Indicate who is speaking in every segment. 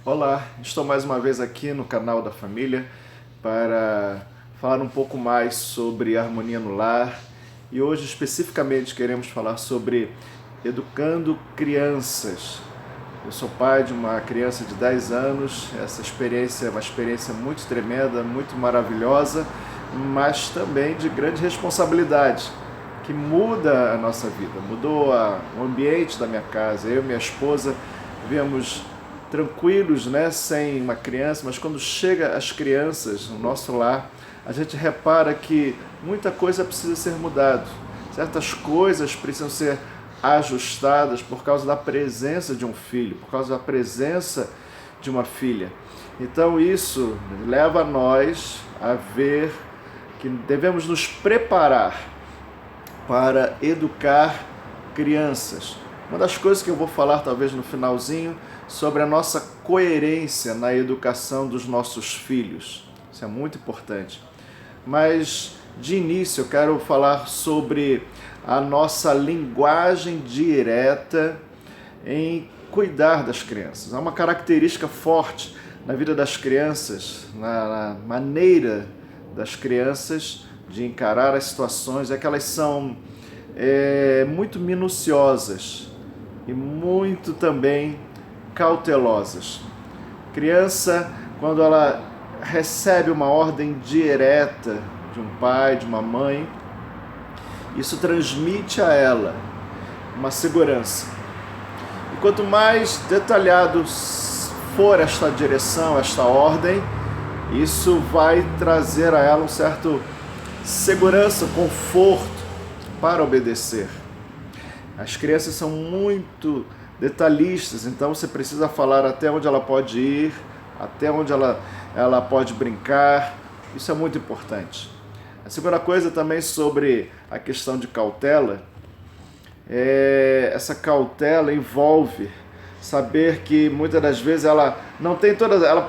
Speaker 1: Olá, estou mais uma vez aqui no canal da família para falar um pouco mais sobre harmonia no lar e hoje especificamente queremos falar sobre educando crianças. Eu sou pai de uma criança de 10 anos, essa experiência é uma experiência muito tremenda, muito maravilhosa, mas também de grande responsabilidade, que muda a nossa vida, mudou o ambiente da minha casa. Eu e minha esposa vivemos tranquilos, né, sem uma criança, mas quando chega as crianças no nosso lar, a gente repara que muita coisa precisa ser mudada, certas coisas precisam ser ajustadas por causa da presença de um filho, por causa da presença de uma filha. Então isso leva nós a ver que devemos nos preparar para educar crianças. Uma das coisas que eu vou falar talvez no finalzinho sobre a nossa coerência na educação dos nossos filhos. Isso é muito importante. Mas de início eu quero falar sobre a nossa linguagem direta em cuidar das crianças. Há uma característica forte na vida das crianças, na maneira das crianças de encarar as situações, é que elas são muito minuciosas e muito também cautelosas. Criança, quando ela recebe uma ordem direta de um pai, de uma mãe, isso transmite a ela uma segurança. E quanto mais detalhado for esta direção, esta ordem, isso vai trazer a ela um certo segurança, conforto para obedecer. As crianças são muito detalhistas, então você precisa falar até onde ela pode ir, até onde ela pode brincar. Isso é muito importante. A segunda coisa também sobre a questão de cautela, essa cautela envolve saber que muitas das vezes ela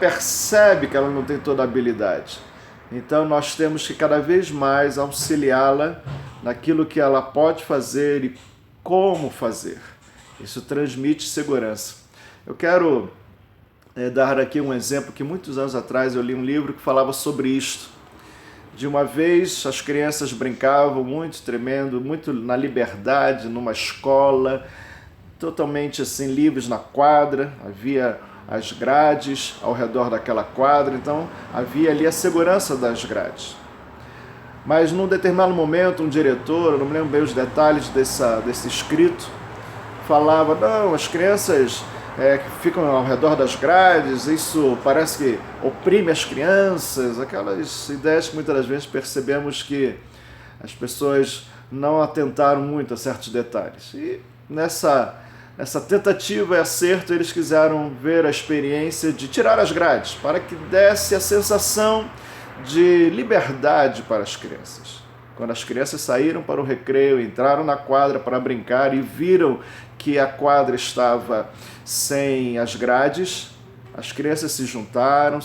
Speaker 1: percebe que ela não tem toda a habilidade. Então nós temos que cada vez mais auxiliá-la naquilo que ela pode fazer e como fazer. Isso transmite segurança. Eu quero dar aqui um exemplo que muitos anos atrás eu li um livro que falava sobre isto. De uma vez as crianças brincavam muito, tremendo, muito na liberdade, numa escola, totalmente assim livres na quadra, havia as grades ao redor daquela quadra, então havia ali a segurança das grades. Mas num determinado momento um diretor, eu não me lembro bem os detalhes desse escrito, falava, não, as crianças que ficam ao redor das grades, isso parece que oprime as crianças, aquelas ideias que muitas das vezes percebemos que as pessoas não atentaram muito a certos detalhes. E nessa tentativa e acerto, eles quiseram ver a experiência de tirar as grades, para que desse a sensação de liberdade para as crianças. Quando as crianças saíram para o recreio, entraram na quadra para brincar e viram que a quadra estava sem as grades, as crianças se juntaram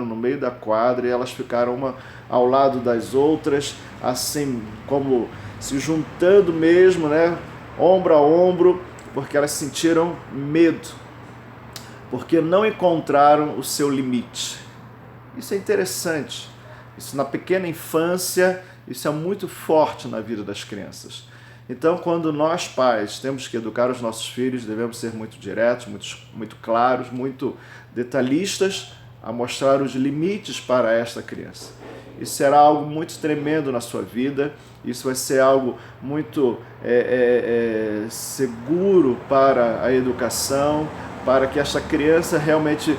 Speaker 1: no meio da quadra e elas ficaram uma ao lado das outras, assim como se juntando mesmo, né? Ombro a ombro, porque elas sentiram medo, porque não encontraram o seu limite. Isso é interessante. Isso na pequena infância, isso é muito forte na vida das crianças. Então, quando nós pais temos que educar os nossos filhos, devemos ser muito diretos, muito claros, muito detalhistas, a mostrar os limites para esta criança. Isso será algo muito tremendo na sua vida, isso vai ser algo muito seguro para a educação, para que esta criança realmente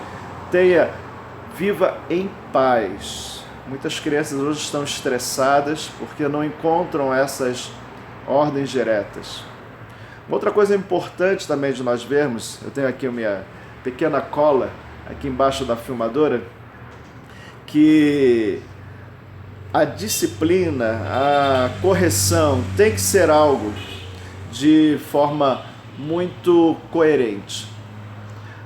Speaker 1: viva em paz. Muitas crianças hoje estão estressadas porque não encontram essas ordens diretas. Outra coisa importante também de nós vermos, eu tenho aqui a minha pequena cola aqui embaixo da filmadora, que a disciplina, a correção tem que ser algo de forma muito coerente.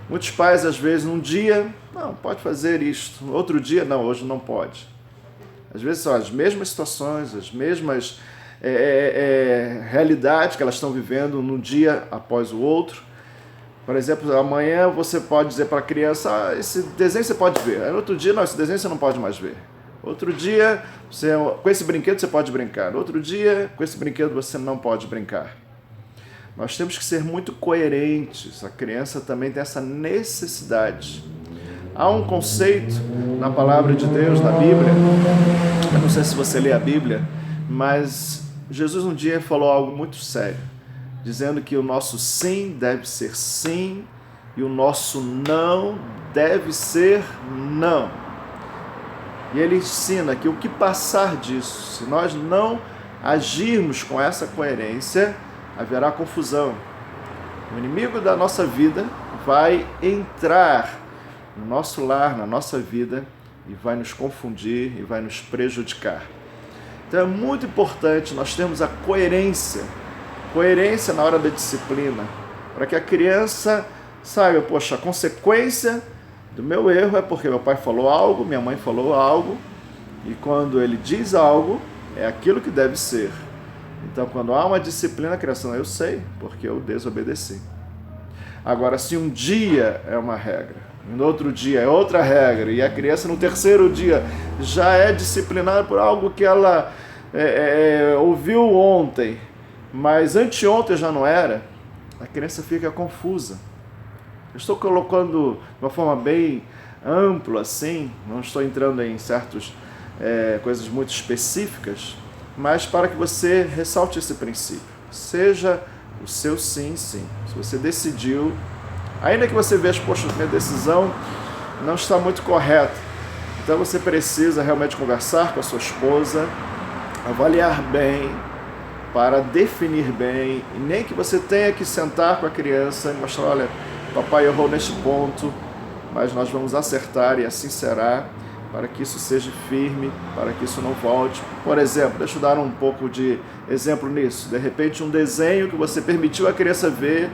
Speaker 1: Muitos pais, às vezes, um dia, não, pode fazer isto, outro dia, não, hoje não pode. Às vezes são as mesmas situações, as mesmas realidades que elas estão vivendo num dia após o outro, Por exemplo, amanhã você pode dizer para a criança, esse desenho você pode ver. Aí no outro dia, não, esse desenho você não pode mais ver. Outro dia, com esse brinquedo você pode brincar. No outro dia, com esse brinquedo você não pode brincar. Nós temos que ser muito coerentes. A criança também tem essa necessidade. Há um conceito na palavra de Deus, na Bíblia, eu não sei se você lê a Bíblia, mas Jesus um dia falou algo muito sério, dizendo que o nosso sim deve ser sim e o nosso não deve ser não. E ele ensina que o que passar disso, se nós não agirmos com essa coerência, haverá confusão. O inimigo da nossa vida vai entrar no nosso lar, na nossa vida, e vai nos confundir e vai nos prejudicar. Então é muito importante nós termos a coerência na hora da disciplina, para que a criança saiba, poxa, a consequência do meu erro é porque meu pai falou algo, minha mãe falou algo, e quando ele diz algo, é aquilo que deve ser. Então, quando há uma disciplina, a criança, eu sei, porque eu desobedeci. Agora, se um dia é uma regra, no outro dia é outra regra, e a criança no terceiro dia já é disciplinada por algo que ela ouviu ontem, mas anteontem já não era, a criança fica confusa. Eu estou colocando de uma forma bem ampla, assim, não estou entrando em certas coisas muito específicas, mas para que você ressalte esse princípio. Seja o seu sim, sim. Se você decidiu, ainda que você veja, poxa, minha decisão não está muito correta, então você precisa realmente conversar com a sua esposa, avaliar bem, para definir bem, e nem que você tenha que sentar com a criança e mostrar, olha, papai errou neste ponto, mas nós vamos acertar e assim será, para que isso seja firme, para que isso não volte. Por exemplo, deixa eu dar um pouco de exemplo nisso. De repente, um desenho que você permitiu a criança ver,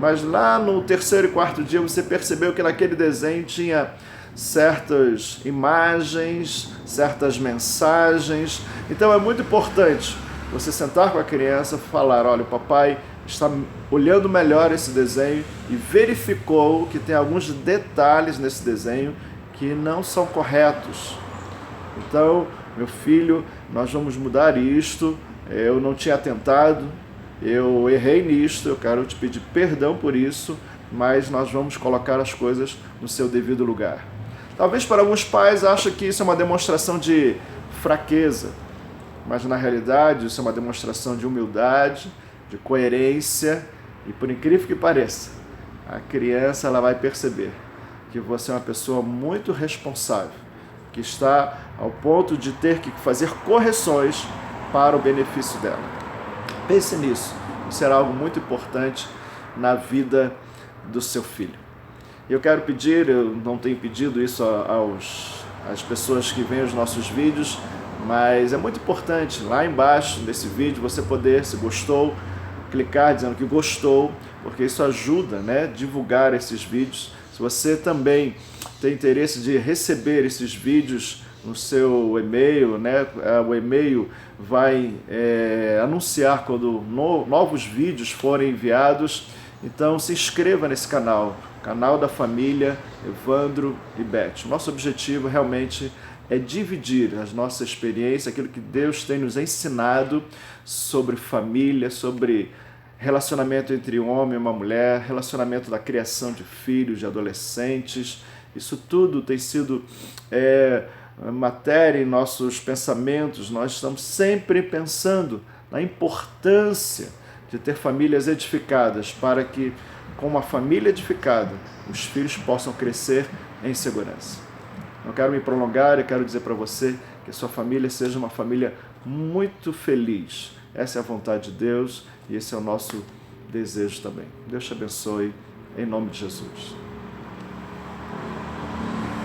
Speaker 1: mas lá no terceiro e quarto dia você percebeu que naquele desenho tinha certas imagens, certas mensagens. Então é muito importante você sentar com a criança e falar, olha, o papai está olhando melhor esse desenho e verificou que tem alguns detalhes nesse desenho que não são corretos. Então, meu filho, nós vamos mudar isto, eu não tinha atentado, eu errei nisto, eu quero te pedir perdão por isso, mas nós vamos colocar as coisas no seu devido lugar. Talvez para alguns pais achem que isso é uma demonstração de fraqueza, mas na realidade isso é uma demonstração de humildade, de coerência, e por incrível que pareça, a criança ela vai perceber que você é uma pessoa muito responsável, que está ao ponto de ter que fazer correções para o benefício dela. Pense nisso, isso será algo muito importante na vida do seu filho. Eu quero pedir, eu não tenho pedido isso às pessoas que veem os nossos vídeos, mas é muito importante, lá embaixo desse vídeo, você poder, se gostou, clicar dizendo que gostou, porque isso ajuda, né, a divulgar esses vídeos. Se você também tem interesse de receber esses vídeos no seu e-mail, né, o e-mail vai anunciar quando novos vídeos forem enviados. Então se inscreva nesse canal da família Evandro e Beth. Nosso objetivo realmente é dividir a nossa experiência, aquilo que Deus tem nos ensinado sobre família, sobre relacionamento entre um homem e uma mulher, relacionamento da criação de filhos, de adolescentes. Isso tudo tem sido matéria em nossos pensamentos. Nós estamos sempre pensando na importância de ter famílias edificadas, para que, com uma família edificada, os filhos possam crescer em segurança. Não quero me prolongar, eu quero dizer para você que a sua família seja uma família muito feliz. Essa é a vontade de Deus e esse é o nosso desejo também. Deus te abençoe, em nome de Jesus.